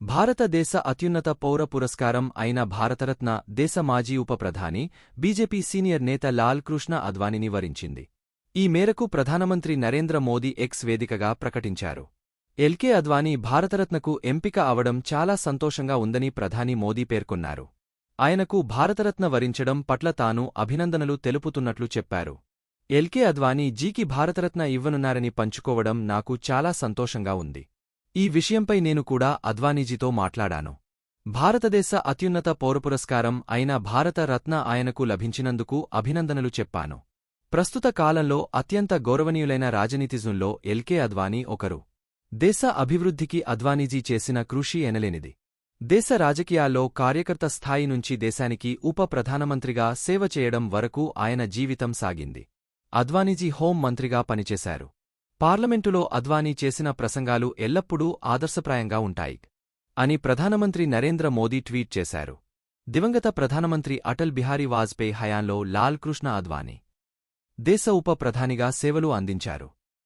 భారతదేశ అత్యున్నత పౌర పురస్కారం అయిన భారతరత్న దేశ మాజీ ఉప ప్రధాని, బీజేపీ సీనియర్ నేత లాల్ కృష్ణ అద్వానీని వరించింది. ఈ మేరకు ప్రధానమంత్రి నరేంద్ర మోదీ ఎక్స్ వేదికగా ప్రకటించారు. ఎల్కే అద్వానీ భారతరత్నకు ఎంపిక అవడం చాలా సంతోషంగా ఉందని ప్రధాని మోదీ పేర్కొన్నారు. ఆయనకు భారతరత్న వరించడం పట్ల తాను అభినందనలు తెలుపుతున్నట్లు చెప్పారు. ఎల్కే అద్వానీ జీకి భారతరత్న ఇవ్వనున్నారని పంచుకోవడం నాకు చాలా సంతోషంగా ఉంది. ఈ విషయంపై నేను కూడా అద్వానీజీతో మాట్లాడాను. భారతదేశ అత్యున్నత పౌరపురస్కారం అయిన భారత రత్న ఆయనకు లభించినందుకు అభినందనలు చెప్పాను. ప్రస్తుత కాలంలో అత్యంత గౌరవనీయులైన రాజనీతిజ్ఞుల్లో ఎల్కే అద్వానీ ఒకరు. దేశ అభివృద్ధికి అద్వానీజీ చేసిన కృషి ఎనలేనిది. దేశ రాజకీయాల్లో కార్యకర్త స్థాయి నుంచి దేశానికి ఉప ప్రధానమంత్రిగా సేవ చేయడం వరకు ఆయన జీవితం సాగింది. అద్వానీజీ హోం మంత్రిగా పనిచేశారు. పార్లమెంటులో అద్వానీ చేసిన ప్రసంగాలు ఎల్లప్పుడూ ఆదర్శప్రాయంగా ఉంటాయి అని ప్రధానమంత్రి నరేంద్ర మోదీ ట్వీట్ చేశారు. దివంగత ప్రధానమంత్రి అటల్ బిహారీ వాజ్పేయి హయాంలో లాల్ కృష్ణ అద్వానీ దేశ ఉప ప్రధానిగా సేవలు అందించారు.